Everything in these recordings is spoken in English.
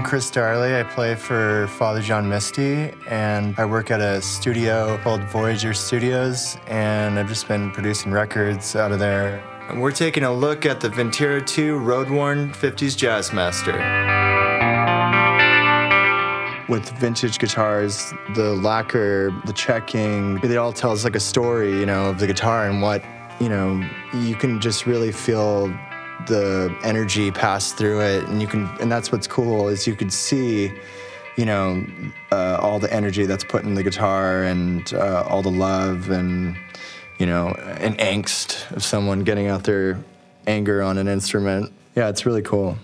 I'm Chris Darley. I play for Father John Misty, and I work at a studio called Voyager Studios, and I've just been producing records out of there. And we're taking a look at the Vintera 2 road-worn 50s Jazzmaster. With vintage guitars, the lacquer, the checking, it all tells like a story, you know, of the guitar and what, you know, you can just really feel the energy pass through it, and that's what's cool is you can see, you know, all the energy that's put in the guitar and all the love and, you know, an angst of someone getting out their anger on an instrument. Yeah, it's really cool.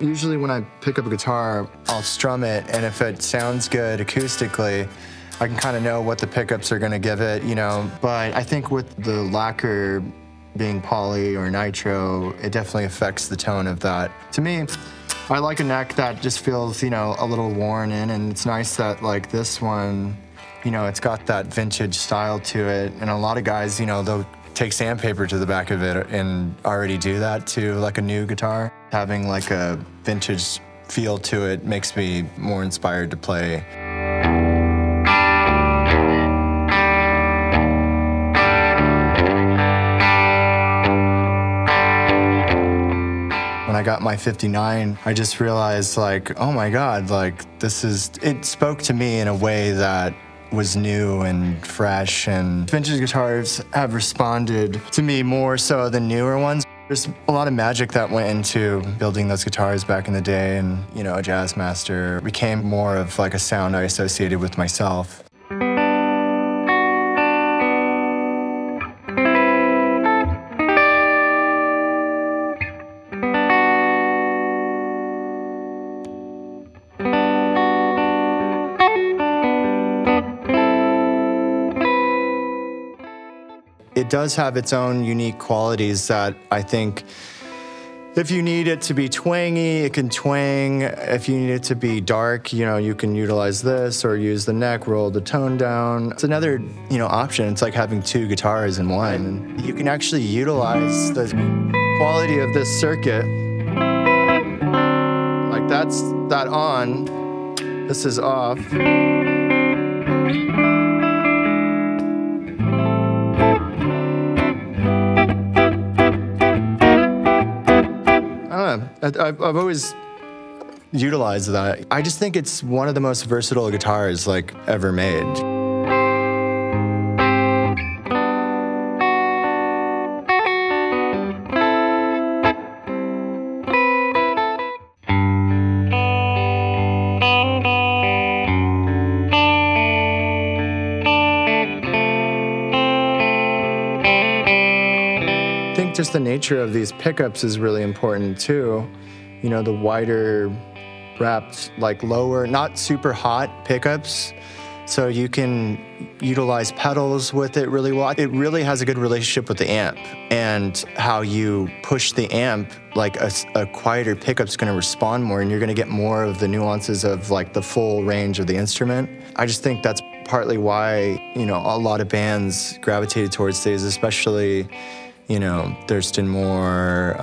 Usually when I pick up a guitar, I'll strum it, and if it sounds good acoustically, I can kind of know what the pickups are going to give it, you know. But I think with the lacquer being poly or nitro, it definitely affects the tone of that. To me, I like a neck that just feels, you know, a little worn in, and it's nice that, like, this one, you know, it's got that vintage style to it. And a lot of guys, you know, they'll take sandpaper to the back of it and already do that to like a new guitar. Having like a vintage feel to it makes me more inspired to play. When I got my 59, I just realized, like, oh my God, like it spoke to me in a way that was new and fresh, and vintage guitars have responded to me more so than newer ones. There's a lot of magic that went into building those guitars back in the day, and, you know, a Jazzmaster became more of like a sound I associated with myself. It does have its own unique qualities that I think if you need it to be twangy, it can twang. If you need it to be dark, you know, you can utilize this or use the neck, roll the tone down. It's another, you know, option. It's like having two guitars in one. And you can actually utilize the quality of this circuit. Like that's that on, this is off. I've always utilized that. I just think it's one of the most versatile guitars like ever made. I think just the nature of these pickups is really important too. You know, the wider wrapped, like lower, not super hot pickups, so you can utilize pedals with it really well. It really has a good relationship with the amp, and how you push the amp, like a quieter pickup's gonna respond more, and you're gonna get more of the nuances of like the full range of the instrument. I just think that's partly why, you know, a lot of bands gravitated towards these, especially, you know, Thurston Moore,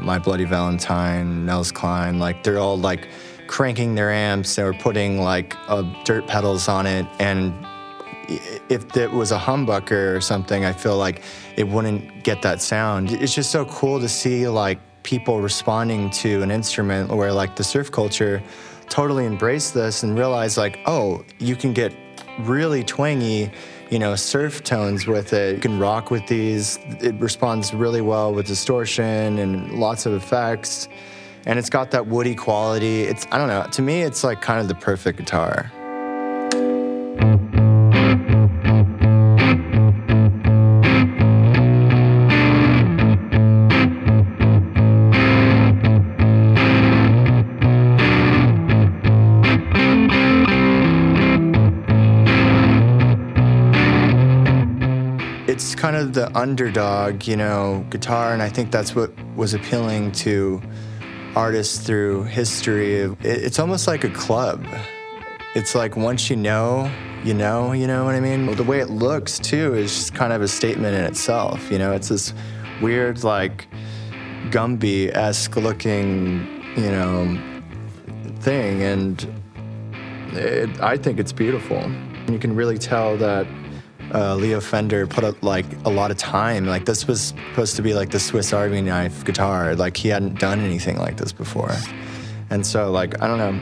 My Bloody Valentine, Nels Cline, like they're all like cranking their amps or putting like dirt pedals on it, and if it was a humbucker or something, I feel like it wouldn't get that sound. It's just so cool to see like people responding to an instrument where like the surf culture totally embraced this and realized like, oh, you can get really twangy, you know, surf tones with it. You can rock with these. It responds really well with distortion and lots of effects. And it's got that woody quality. It's, I don't know, to me, it's like kind of the perfect guitar. it's kind of the underdog, you know, guitar, and I think that's what was appealing to artists through history. It's almost like a club. It's like once you know what I mean? The way it looks too is just kind of a statement in itself, you know? It's this weird, like, Gumby-esque looking, you know, thing, and I think it's beautiful. You can really tell that Leo Fender put up like a lot of time. Like, this was supposed to be like the Swiss Army knife guitar. Like, he hadn't done anything like this before. And so, like, I don't know,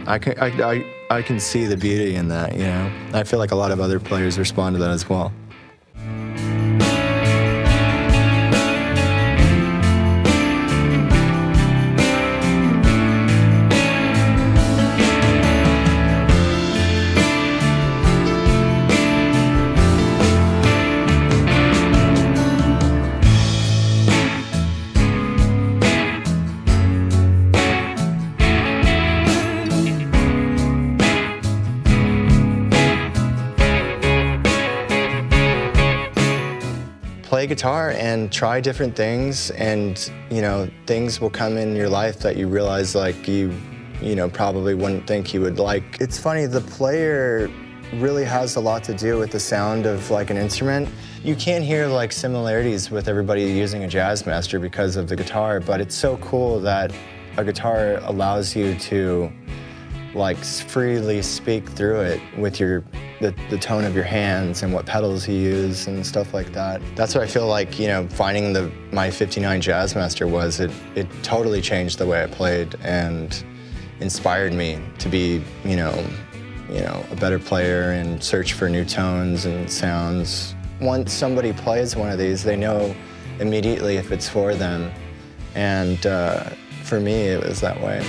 I can see the beauty in that, you know? I feel like a lot of other players respond to that as well. Play guitar and try different things, and you know, things will come in your life that you realize, like, you know, probably wouldn't think you would like. It's funny, the player really has a lot to do with the sound of like an instrument. You can't hear like similarities with everybody using a Jazzmaster because of the guitar, but it's so cool that a guitar allows you to like freely speak through it with the tone of your hands and what pedals you use and stuff like that. That's what I feel like, you know, finding my 59 Jazzmaster was, it totally changed the way I played and inspired me to be, you know, a better player and search for new tones and sounds. Once somebody plays one of these, they know immediately if it's for them. And for me, it was that way.